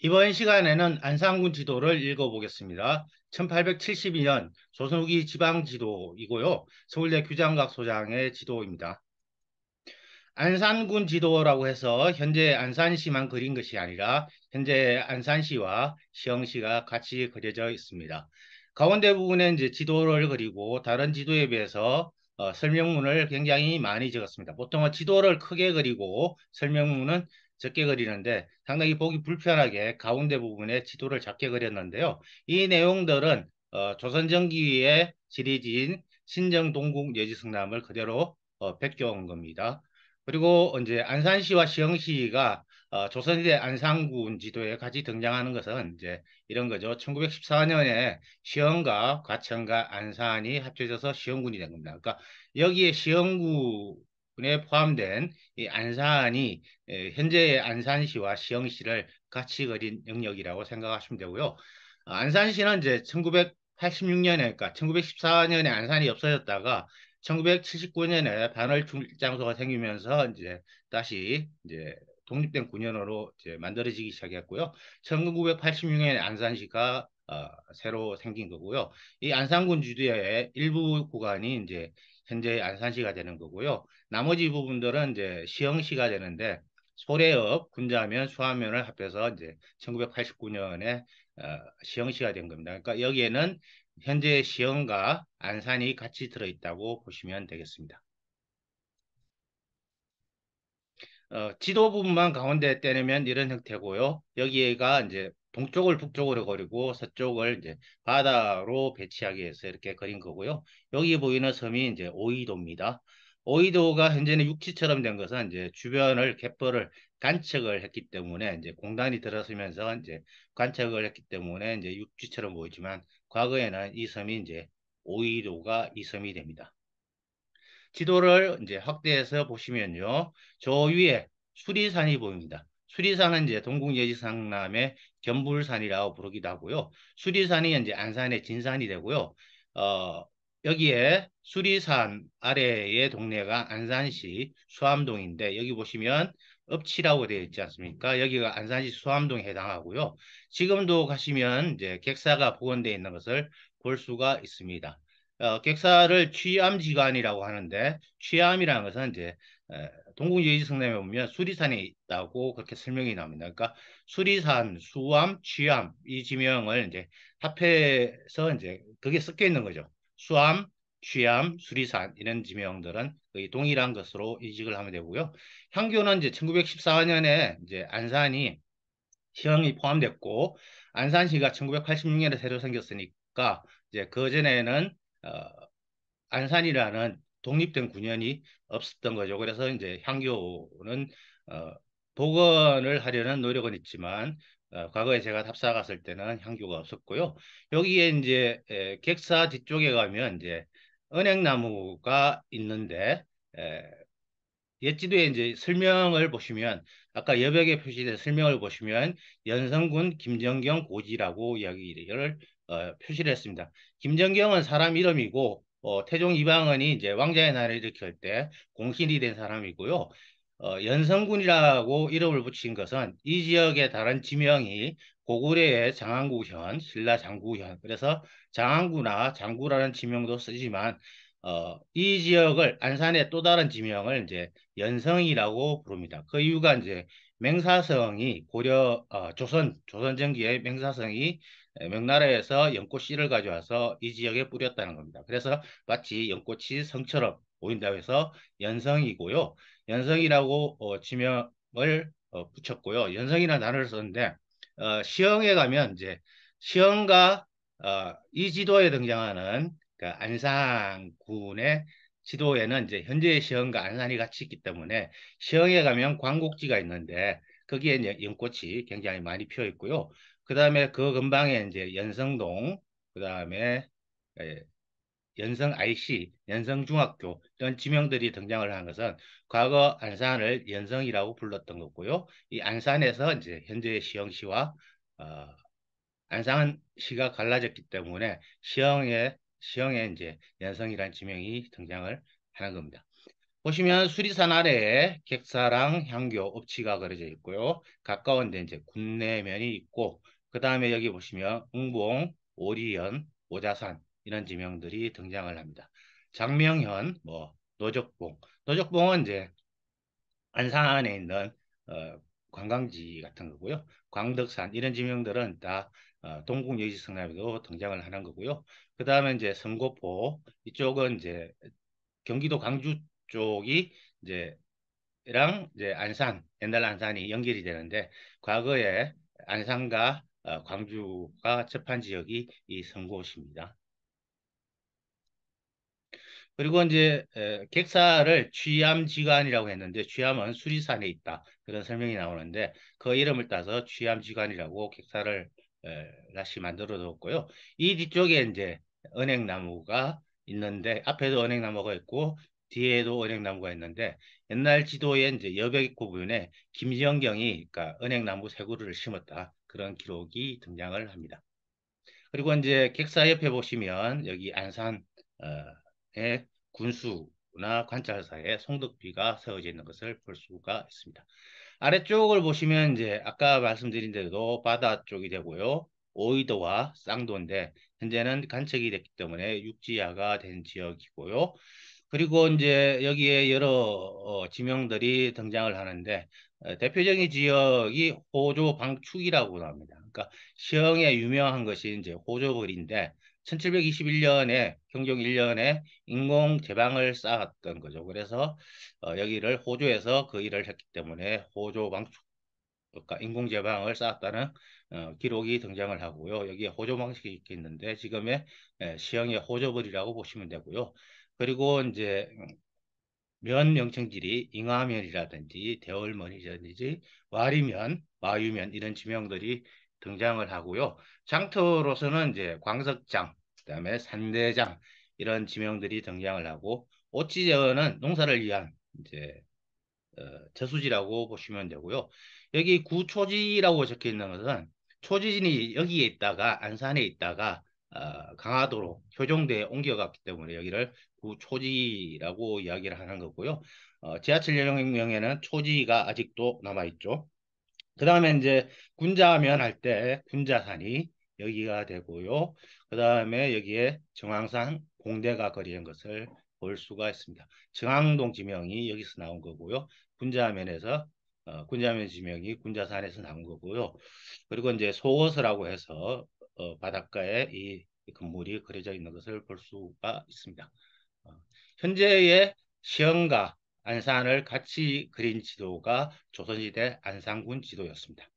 이번 시간에는 안산군 지도를 읽어보겠습니다. 1872년 조선 후기 지방 지도이고요. 서울대 규장각 소장의 지도입니다. 안산군 지도라고 해서 현재 안산시만 그린 것이 아니라 현재 안산시와 시흥시가 같이 그려져 있습니다. 가운데 부분에 이제 지도를 그리고 다른 지도에 비해서 설명문을 굉장히 많이 적었습니다. 보통은 지도를 크게 그리고 설명문은 적게 그리는데 상당히 보기 불편하게 가운데 부분에 지도를 작게 그렸는데요. 이 내용들은 조선 전기의 지리지인 신정동국 예지승남을 그대로 베껴온 겁니다. 그리고 이제 안산시와 시흥시가 조선시대 안산군 지도에 같이 등장하는 것은 이제 이런 거죠. 1914년에 시흥과 과천과 안산이 합쳐져서 시흥군이 된 겁니다. 그러니까 여기에 시흥군에 포함된 이 안산이 현재의 안산시와 시흥시를 같이 그린 영역이라고 생각하시면 되고요. 안산시는 이제 1986년에, 그러니까 1914년에 안산이 없어졌다가 1979년에 반월 중장소가 생기면서 이제 다시 이제 독립된 군현으로 이제 만들어지기 시작했고요. 1986년에 안산시가 새로 생긴 거고요. 이 안산군 주도의 일부 구간이 이제 현재 안산시가 되는 거고요. 나머지 부분들은 이제 시흥시가 되는데 소래읍, 군자면, 수안면을 합해서 이제 1989년에 시흥시가 된 겁니다. 그러니까 여기에는 현재 시흥과 안산이 같이 들어있다고 보시면 되겠습니다. 지도 부분만 가운데 떼내면 이런 형태고요. 여기가 이제 동쪽을 북쪽으로 그리고 서쪽을 이제 바다로 배치하기 위해서 이렇게 그린 거고요. 여기 보이는 섬이 이제 오이도입니다. 오이도가 현재는 육지처럼 된 것은 이제 주변을 갯벌을 간척을 했기 때문에 이제 공단이 들어서면서 이제 관척을 했기 때문에 이제 육지처럼 보이지만 과거에는 이 섬이 이제 오이도가 이 섬이 됩니다. 지도를 이제 확대해서 보시면요. 저 위에 수리산이 보입니다. 수리산은 이제 동국예지상남의 견불산이라고 부르기도 하고요. 수리산이 이제 안산의 진산이 되고요. 어, 여기에 수리산 아래의 동네가 안산시 수암동인데 여기 보시면 읍치라고 되어 있지 않습니까? 여기가 안산시 수암동에 해당하고요. 지금도 가시면 이제 객사가 복원되어 있는 것을 볼 수가 있습니다. 객사를 취암지간이라고 하는데 취암이라는 것은 이제 동국예의성남에 보면 수리산에 있다고 그렇게 설명이 나옵니다. 그러니까 수리산, 수암, 취암 이 지명을 이제 합해서 이제 그게 섞여 있는 거죠. 수암, 취암, 수리산 이런 지명들은 거의 동일한 것으로 인식을 하면 되고요. 향교는 이제 1914년에 이제 안산이 시흥이 포함됐고 안산시가 1986년에 새로 생겼으니까 이제 그 전에는 어, 안산이라는 독립된 군현이 없었던 거죠. 그래서 이제 향교는 어, 복원을 하려는 노력은 있지만 과거에 제가 답사 갔을 때는 향교가 없었고요. 여기에 이제 객사 뒤쪽에 가면 이제 은행나무가 있는데 옛지도에 이제 설명을 보시면 아까 여백에 표시된 설명을 보시면 연성군 김정경 고지라고 이야기를 표시를 했습니다. 김정경은 사람 이름이고 태종 이방원이 이제 왕자의 나라를 일으킬 때 공신이 된 사람이고요. 연성군이라고 이름을 붙인 것은 이 지역의 다른 지명이 고구려의 장안구현, 신라 장구현, 그래서 장안구나 장구라는 지명도 쓰지만 이 지역을 안산의 또 다른 지명을 이제 연성이라고 부릅니다. 그 이유가 이제 맹사성이 조선 전기의 맹사성이 명나라에서 연꽃씨를 가져와서 이 지역에 뿌렸다는 겁니다. 그래서 마치 연꽃이 성처럼 보인다고 해서 연성이고요. 연성이라고 지명을 붙였고요. 연성이라는 단어를 썼는데 시흥에 가면 이제 시흥과 이 지도에 등장하는 그 안산군의 지도에는 이제 현재의 시흥과 안산이 같이 있기 때문에 시흥에 가면 광곡지가 있는데 거기에 이제 연꽃이 굉장히 많이 피어 있고요. 그 다음에 그 근방에 이제 연성동, 그 다음에 연성 IC, 연성중학교 이런 지명들이 등장을 한 것은 과거 안산을 연성이라고 불렀던 거고요. 이 안산에서 이제 현재의 시흥시와 어, 안산시가 갈라졌기 때문에 시흥에 이제 연성이라는 지명이 등장을 하는 겁니다. 보시면 수리산 아래에 객사랑 향교, 읍지가 그려져 있고요. 가까운 데 이제 군내면이 있고, 그 다음에 여기 보시면 응봉, 오리연, 오자산 이런 지명들이 등장을 합니다. 장명현, 뭐 노적봉, 노적봉은 이제 안산에 있는 어, 관광지 같은 거고요. 광덕산 이런 지명들은 다 동국여지 성남에도 등장을 하는 거고요. 그 다음에 이제 성고포 이쪽은 이제 경기도 광주 쪽이 이제 랑 이제 안산 옛날 안산이 연결이 되는데 과거에 안산과 광주가 접한 지역이 이 성곳입니다. 그리고 이제 객사를 취암지관이라고 했는데 취암은 수리산에 있다 그런 설명이 나오는데 그 이름을 따서 취암지관이라고 객사를 다시 만들어 뒀고요. 이 뒤쪽에 이제 은행나무가 있는데 앞에도 은행나무가 있고 뒤에도 은행나무가 있는데 옛날 지도에 이제 여백 부분에 김정경이 그러니까 은행나무 세 그루를 심었다 그런 기록이 등장을 합니다. 그리고 이제 객사 옆에 보시면 여기 안산의 군수나 관찰사에 송덕비가 세워져 있는 것을 볼 수가 있습니다. 아래쪽을 보시면 이제 아까 말씀드린 대로 바다 쪽이 되고요. 오이도와 쌍도인데 현재는 간척이 됐기 때문에 육지화가 된 지역이고요. 그리고 이제 여기에 여러 지명들이 등장을 하는데 대표적인 지역이 호조 방축이라고 합니다. 그러니까 시흥에 유명한 것이 이제 호조벌인데 1721년에 경종 1년에 인공 제방을 쌓았던 거죠. 그래서 여기를 호조에서 그 일을 했기 때문에 호조 방축 그러니까 인공 제방을 쌓았다는 기록이 등장을 하고요. 여기에 호조 방식이 있는데 지금의 시흥의 호조벌이라고 보시면 되고요. 그리고 이제 면 명칭들이 잉하면이라든지 대월면이라든지 와리면, 와유면 이런 지명들이 등장을 하고요. 장터로서는 이제 광석장, 그다음에 산대장 이런 지명들이 등장을 하고 오치제어는 농사를 위한 이제 저수지라고 보시면 되고요. 여기 구초지라고 적혀 있는 것은 초지진이 여기에 있다가 안산에 있다가 강화도로 효종대에 옮겨갔기 때문에 여기를 구초지라고 이야기를 하는 거고요. 지하철역명에는 초지가 아직도 남아있죠. 그 다음에 이제 군자면 할 때 군자산이 여기가 되고요. 그 다음에 여기에 정왕산 공대가 그리는 것을 볼 수가 있습니다. 정왕동 지명이 여기서 나온 거고요. 군자면에서 군자면 지명이 군자산에서 나온 거고요. 그리고 이제 소호서라고 해서 바닷가에 이 건물이 그려져 있는 것을 볼 수가 있습니다. 어, 현재의 시흥과 안산을 같이 그린 지도가 조선시대 안산군 지도였습니다.